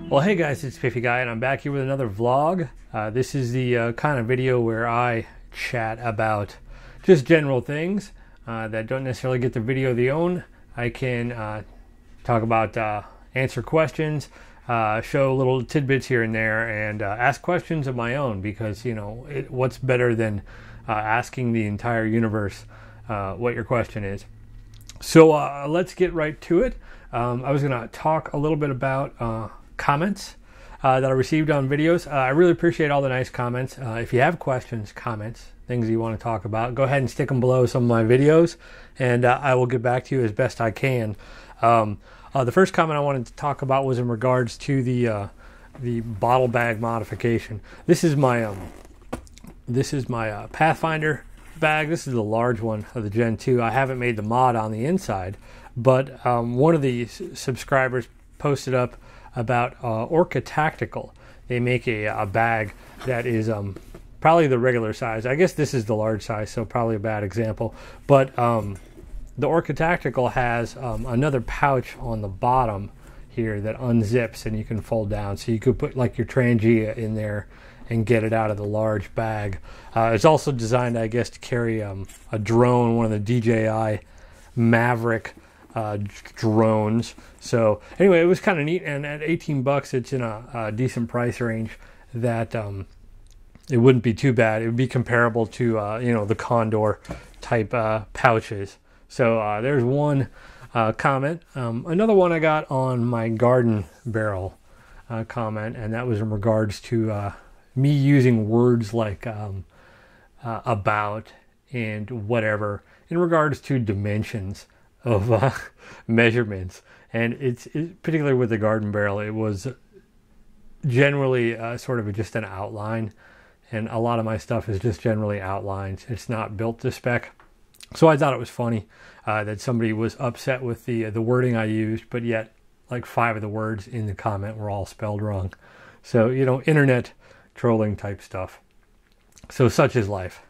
Well, hey guys, it's Spiffyguy, and I'm back here with another vlog. This is the kind of video where I chat about just general things that don't necessarily get the video they own. I can talk about, answer questions, show little tidbits here and there, and ask questions of my own because, you know, what's better than asking the entire universe what your question is. So let's get right to it. I was going to talk a little bit about comments that I received on videos. I really appreciate all the nice comments. If you have questions, comments, things you want to talk about, go ahead and stick them below some of my videos, and I will get back to you as best I can. The first comment I wanted to talk about was in regards to the bottle bag modification. This is my Pathfinder bag. This is the large one of the Gen 2. I haven't made the mod on the inside, but one of the subscribers posted up about Orca Tactical. They make a bag that is probably the regular size. I guess this is the large size, so probably a bad example. But the Orca Tactical has another pouch on the bottom here that unzips and you can fold down. So you could put like your Trangia in there and get it out of the large bag. It's also designed, I guess, to carry a drone, one of the DJI Maverick drones. So anyway, it was kind of neat, and at 18 bucks it's in a decent price range that it wouldn't be too bad. It would be comparable to you know, the Condor type pouches. So there's one comment. Another one I got on my garden barrel comment, and that was in regards to me using words like about and whatever in regards to dimensions of measurements. And it's particularly with the garden barrel, it was generally sort of just an outline, and a lot of my stuff is just generally outlines. It's not built to spec. So I thought it was funny that somebody was upset with the wording I used, but yet like 5 of the words in the comment were all spelled wrong. So, you know, internet trolling type stuff. So such is life.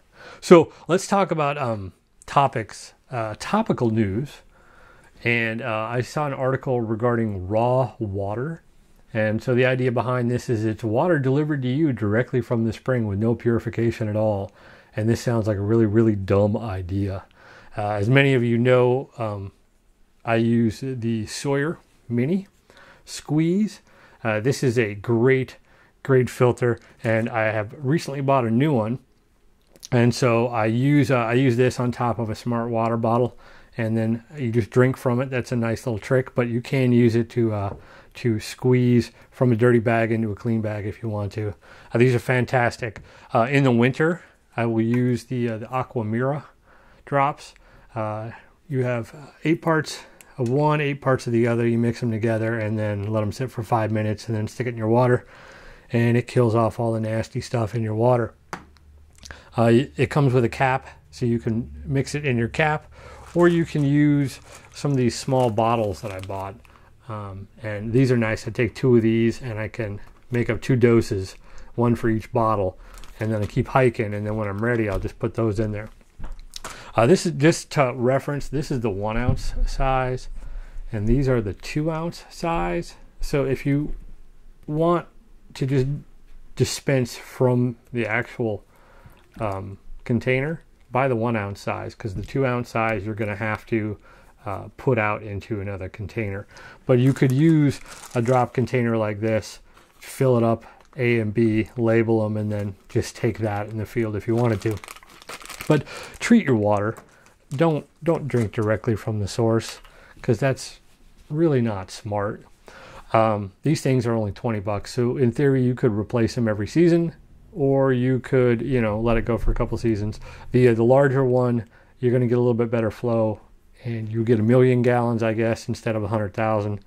So let's talk about topical news. And I saw an article regarding raw water. And so the idea behind this is it's water delivered to you directly from the spring with no purification at all. And this sounds like a really, really dumb idea. As many of you know, I use the Sawyer Mini Squeeze. This is a great filter, and I have recently bought a new one. And so I use this on top of a smart water bottle, and then you just drink from it. That's a nice little trick, but you can use it to squeeze from a dirty bag into a clean bag if you want to. These are fantastic. In the winter, I will use the Aqua Mira drops. You have 8 parts of one, 8 parts of the other. You mix them together and then let them sit for 5 minutes, and then stick it in your water, and it kills off all the nasty stuff in your water. It comes with a cap, so you can mix it in your cap, or you can use some of these small bottles that I bought. And these are nice. I take 2 of these and I can make up 2 doses, 1 for each bottle. And then I keep hiking, and then when I'm ready, I'll just put those in there. This is just to reference, this is the 1 ounce size, and these are the 2 ounce size. So if you want to just dispense from the actual container, buy the 1 ounce size, because the 2 ounce size you're going to have to put out into another container. But you could use a drop container like this, fill it up A and B, label them, and then just take that in the field if you wanted to. But treat your water. Don't drink directly from the source, because that's really not smart. These things are only 20 bucks, so in theory you could replace them every season, or you could, you know, let it go for a couple seasons. The larger one, you're going to get a little bit better flow, and you get 1 million gallons, I guess, instead of 100,000.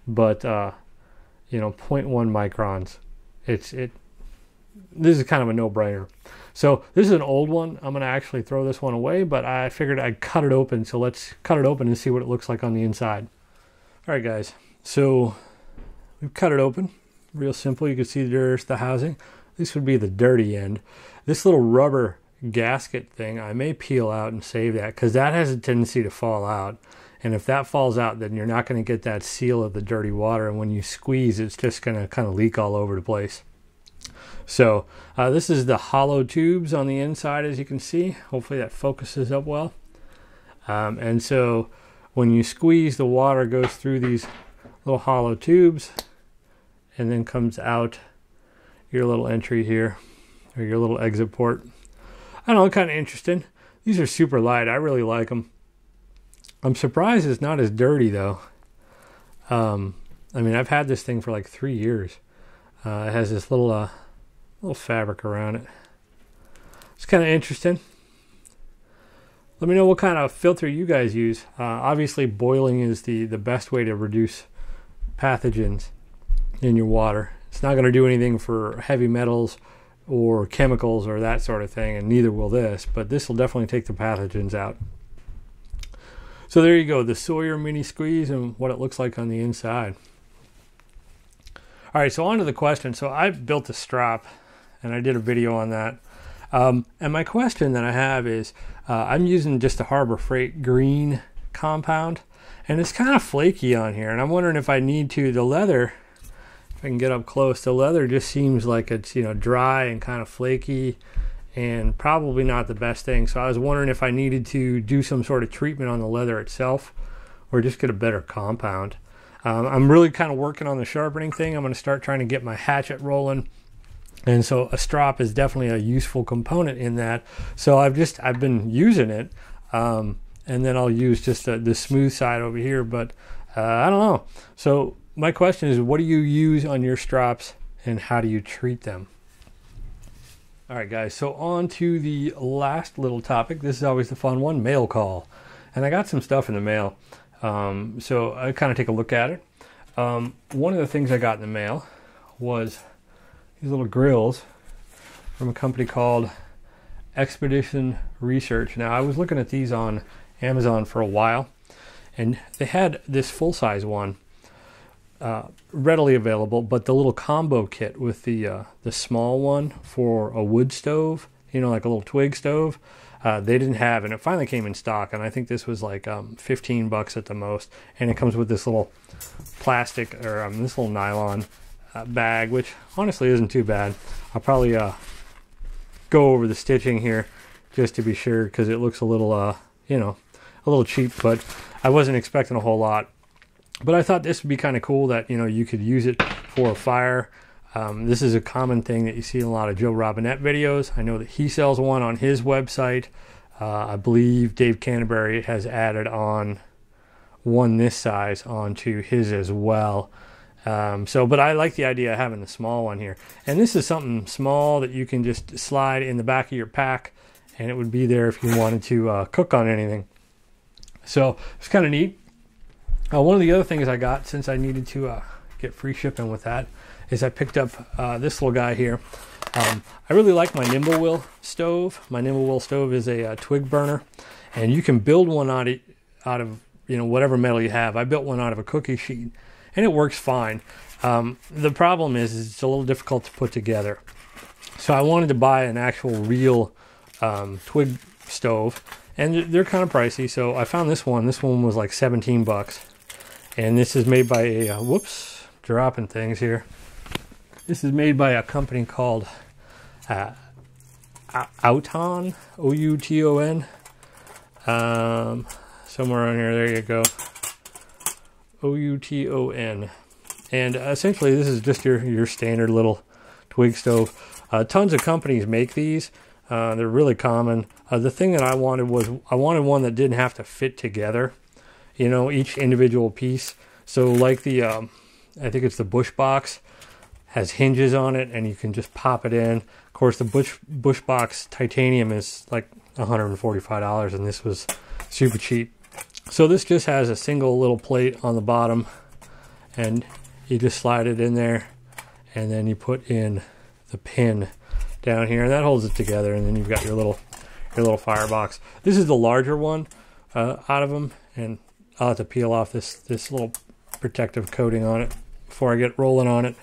But you know, 0.1 microns. This is kind of a no-brainer. So this is an old one. I'm going to actually throw this one away, but I figured I'd cut it open. So let's cut it open and see what it looks like on the inside. All right, guys. So we've cut it open. Real simple. You can see there's the housing. This would be the dirty end. This little rubber gasket thing, I may peel out and save that, because that has a tendency to fall out. And if that falls out, then you're not going to get that seal of the dirty water. And when you squeeze, it's just going to kind of leak all over the place. So this is the hollow tubes on the inside, as you can see. Hopefully that focuses up well. And so when you squeeze, the water goes through these little hollow tubes and then comes out your little entry here, or your little exit port. I don't know, kind of interesting. These are super light. I really like them. I'm surprised it's not as dirty though. I mean, I've had this thing for like 3 years. It has this little fabric around it. It's kind of interesting. Let me know what kind of filter you guys use. Obviously, boiling is the best way to reduce pathogens in your water. It's not going to do anything for heavy metals or chemicals or that sort of thing, and neither will this, but this will definitely take the pathogens out. So there you go, the Sawyer mini squeeze and what it looks like on the inside. All right, so on to the question. So I built a strop, and I did a video on that. And my question that I have is, I'm using just a Harbor Freight green compound, and it's kind of flaky on here, and I'm wondering if I need to, the leather, if I can get up close, the leather just seems like it's, you know, dry and kind of flaky and probably not the best thing. So I was wondering if I needed to do some sort of treatment on the leather itself or just get a better compound. I'm really kind of working on the sharpening thing. I'm going to start trying to get my hatchet rolling. And so a strop is definitely a useful component in that. So I've been using it. And then I'll use just the smooth side over here, but I don't know. So my question is, what do you use on your strops and how do you treat them? All right, guys, so on to the last little topic. This is always the fun one, mail call. And I got some stuff in the mail. So I kind of take a look at it. One of the things I got in the mail was these little grills from a company called Expedition Research. Now, I was looking at these on Amazon for a while, and they had this full-size one readily available, but the little combo kit with the small one for a wood stove, you know, like a little twig stove, they didn't have, and it finally came in stock, and I think this was like $15 at the most, and it comes with this little plastic, or this little nylon bag, which honestly isn't too bad. I'll probably go over the stitching here just to be sure, because it looks a little, you know, a little cheap, but I wasn't expecting a whole lot. But I thought this would be kind of cool that, you know, you could use it for a fire. This is a common thing that you see in a lot of Joe Robinette videos. I know that he sells one on his website. I believe Dave Canterbury has added on one this size onto his as well. But I like the idea of having the small one here. And this is something small that you can just slide in the back of your pack, and it would be there if you wanted to cook on anything. So it's kind of neat. One of the other things I got, since I needed to get free shipping with that, is I picked up this little guy here. I really like my Nimble Will stove. My Nimble Will stove is a twig burner, and you can build one out of you know, whatever metal you have. I built one out of a cookie sheet, and it works fine. The problem is it's a little difficult to put together. So I wanted to buy an actual real twig stove, and they're kind of pricey. So I found this one. This one was like $17. And this is made by a, whoops, dropping things here. This is made by a company called Outon, O-U-T-O-N. Somewhere on here, there you go. O-U-T-O-N. And essentially this is just your standard little twig stove. Tons of companies make these. They're really common. The thing that I wanted was, I wanted one that didn't have to fit together, you know, each individual piece. So like the, I think it's the Bush Box, has hinges on it, and you can just pop it in. Of course, the Bush Box titanium is like $145, and this was super cheap. So this just has a single little plate on the bottom, and you just slide it in there, and then you put in the pin down here, and that holds it together, and then you've got your little firebox. This is the larger one out of them, and I'll have to peel off this little protective coating on it before I get rolling on it.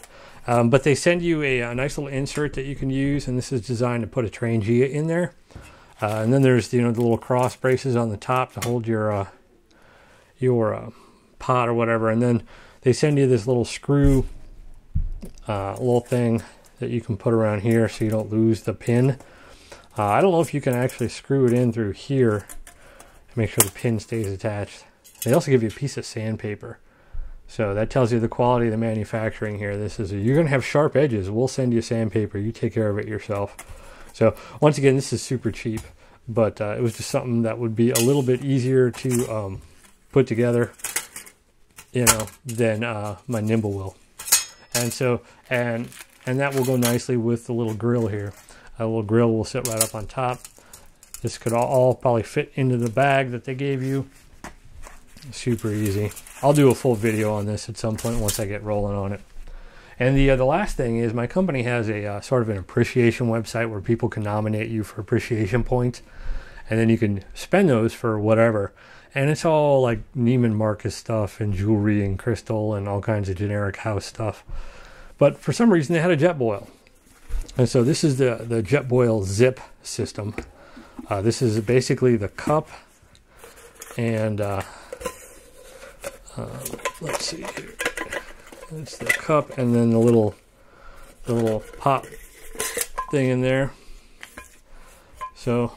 But they send you a nice little insert that you can use, and this is designed to put a Trangia in there. And then there's, you know, the little cross braces on the top to hold your your pot or whatever, and then they send you this little screw little thing that you can put around here so you don't lose the pin. I don't know if you can actually screw it in through here to make sure the pin stays attached. They also give you a piece of sandpaper, so that tells you the quality of the manufacturing here. This is you're gonna have sharp edges. We'll send you sandpaper. You take care of it yourself. So once again, this is super cheap, but it was just something that would be a little bit easier to put together, you know, than my Nimble will. And so, and that will go nicely with the little grill here. A little grill will sit right up on top. This could all probably fit into the bag that they gave you. Super easy. I'll do a full video on this at some point once I get rolling on it. And the last thing is my company has a sort of an appreciation website where people can nominate you for appreciation points, and then you can spend those for whatever. And it's all like Neiman Marcus stuff and jewelry and crystal and all kinds of generic house stuff. But for some reason they had a Jetboil. And so this is the Jetboil zip system. This is basically the cup and let's see here. It's the cup and then the little pot thing in there. So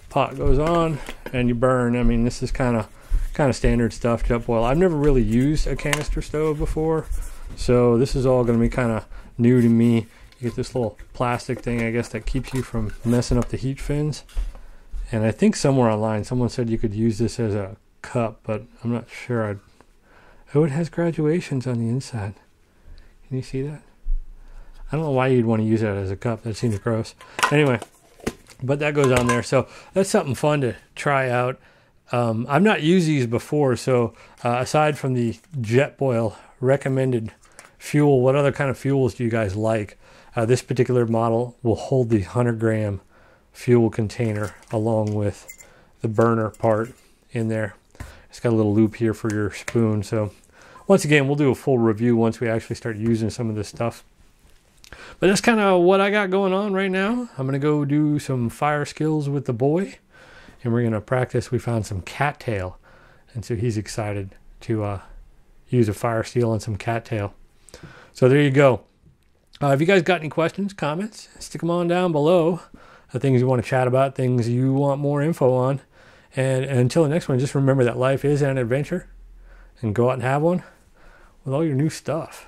pot goes on and you burn. I mean, this is kind of standard stuff, Jetboil. I've never really used a canister stove before, so this is all going to be kind of new to me. You get this little plastic thing, I guess, that keeps you from messing up the heat fins. And I think somewhere online someone said you could use this as a cup, but I'm not sure. Oh, it has graduations on the inside. Can you see that? I don't know why you'd want to use that as a cup. That seems gross. Anyway, but that goes on there. So that's something fun to try out. I've not used these before, so aside from the Jetboil recommended fuel, what other kind of fuels do you guys like? This particular model will hold the 100-gram fuel container along with the burner part in there. It's got a little loop here for your spoon. So once again, we'll do a full review once we actually start using some of this stuff. But that's kind of what I got going on right now. I'm going to go do some fire skills with the boy, and we're going to practice. We found some cattail, and so he's excited to use a fire steel on some cattail. So there you go. If you guys got any questions, comments, stick them on down below. Things you want to chat about, things you want more info on. And until the next one, just remember that life is an adventure, and go out and have one with all your new stuff.